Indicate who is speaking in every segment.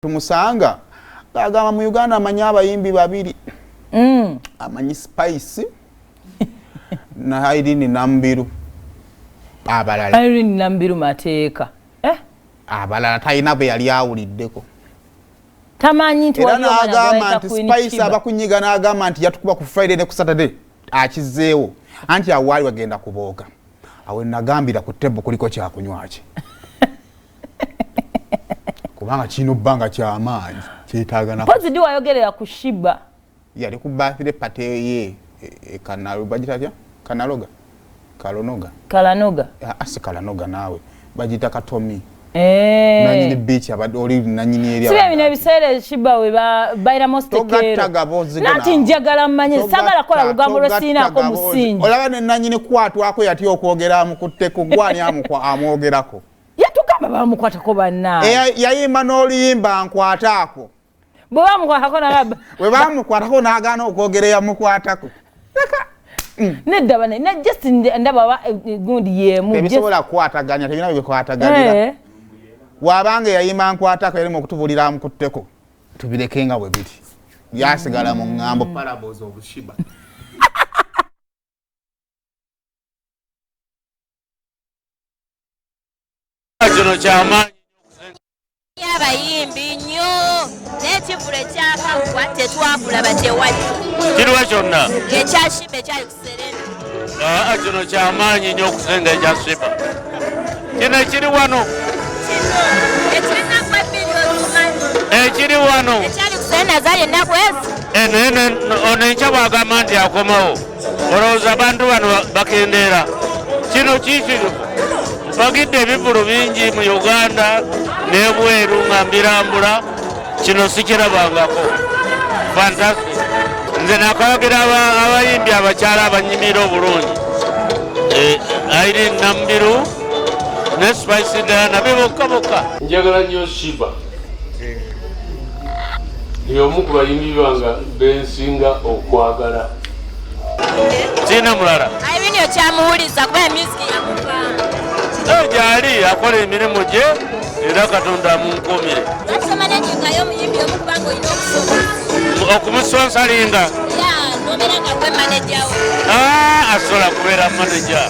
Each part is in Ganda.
Speaker 1: tumusanga agamba mu Uganda amanyi abayimbi babiri amanyi Spice na Irene Namubiru abalala
Speaker 2: Irene Namubiru mateeka
Speaker 1: abalala tayina bwe yali awuliddeko
Speaker 2: tamanyi nti wali
Speaker 1: agamba nti Spice abakunyiga n'agamba nti yatukuba ku Friday ne ku Saturday akizeewo anti awali wagenda kubooga awe nagambira ku tebo kuliko kyakunywaki kubanga kino bbanga ky'amaanyi kyetaagana
Speaker 2: pozi ndi wayogerera ku Sheebah
Speaker 1: yali ku birthday party ye kanalu bagita tya kanaloga kalanoga asi kalanoga nawe bagita katomi nanyini beach abadde oli nanyini eri
Speaker 2: sibe bino ebiseera Sheebah we bayira mostekero nati njagala mmanye sagala kola lugambo lwesiinaako musingi
Speaker 1: olaba ne nanyini kwatwako yati okwogera mukutteko gwani amwogerako
Speaker 2: yatugamba bamukwatako banna
Speaker 1: yayimba n'oluyimba nkwataako
Speaker 2: bwe bamukwatako nalaba
Speaker 1: we bamukwatako n'agaana okwogera yamukwatako
Speaker 2: nedda bane na just ndaba gundi yemu
Speaker 1: ebisobola kukwataganya tebina bye bikwataganira wabanga yayimba nkwatako yali mukutubulira mukutteko tubirekenga bwe biti byasigala mu ŋŋambo parables of Sheebah
Speaker 3: kino ky'amaanyi
Speaker 4: abayimbi nnyo n'ekivulu ekyakagwa tetwakulaba tewali
Speaker 3: kiriwa kyonna
Speaker 4: ekya Sheebah ekyali ku Serena
Speaker 3: kino ky'amaanyi nnyo okusenga ekya Sheebah kino ekiri wano
Speaker 4: ekirinaku ebbiri
Speaker 3: ekiri wano
Speaker 4: ekyali ku Serena zaali ennaku ezo
Speaker 3: ono enkya bwagamba nti akomawo olowooza abantu bano bakendeera kino kiikirivu bagidde ebivulu bingi mu Uganda n'ebweru nga mbirambula kino sikirabangako fantastic nze nakawagira abayimbi abakyala abanyimira obulungi Irene Namubiru ne Spice nabyo bokka njagala nnyo Sheebah y'omu ku bayimbi bange bensinga okwagala sina mulala
Speaker 4: ayibini okyamuwuliza kuba emusiki yamuvanga
Speaker 3: gyali akola emirimu gye era Katonda amunkuumire
Speaker 4: akisomanenyengayo omuyimbi omu kubanga olina okusoma
Speaker 3: okumusonsalinga
Speaker 4: nobeera nga gwe manejawo
Speaker 3: asobola kubeera maneja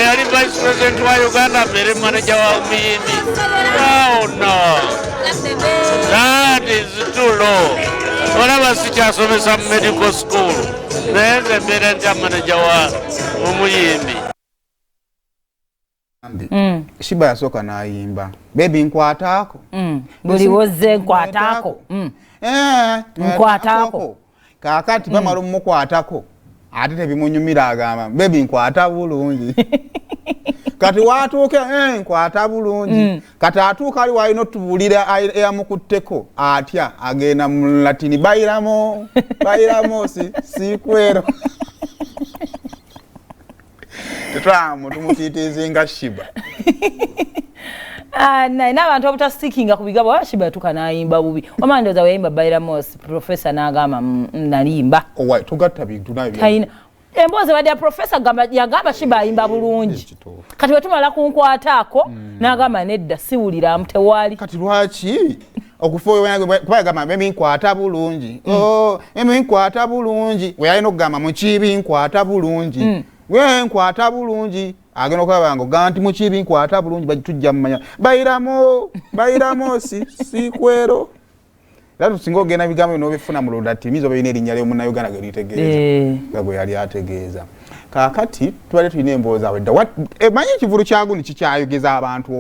Speaker 3: yali vice president wa Uganda mbere maneja wa muyimbi no that is too low olaba sikyasomesa mu medical school naye nze mbeera ntya maneja wa omuyimbi
Speaker 1: Sheebah yasooka n'ayimba baby nkwataako
Speaker 2: buli wozze nkwataako nkwataako
Speaker 1: kaakati bamala omukwatako ate tebimunyumira agamba baby nkwata bulungi kati watuuke nkwata bulungi kati atuuka ali walina otubulira eyamukutteko atya agenda mu latini bayiramo sikwero tetwamu tumutiitizinga Sheebah
Speaker 2: n'abantu obutasikinga ku bigabo Sheebah yatuuka n'ayimba bubi omanyi ndowooza weyayimba Bairamos Professor n'agamba nalimba
Speaker 1: tugatta bintu
Speaker 2: talina emboozi wadde Professor yagamba Sheebah ayimba bulungi kati wetumala kunkwataako n'agamba nedda siwuliramu tewali
Speaker 1: kati lwaki kuba yagamba mimi nkwata bulungi mimi nkwata bulungi weyalina okugamba mukibi nkwata bulungi we nkwata bulungi agenda okulaba ngo ganti mukibi nkwata bulungi bagitujja mumanya bayiramo sikwero era tusinga ogenda bigambo bino bifuna mu Lulatini oba birina erinnya ly'omunnayuganda ge litegeeza nga bwe yali ategeeza kaakati tubadde tulina emboozi awo edda emanyi ekivulu kyaguni kikyayogeza abantu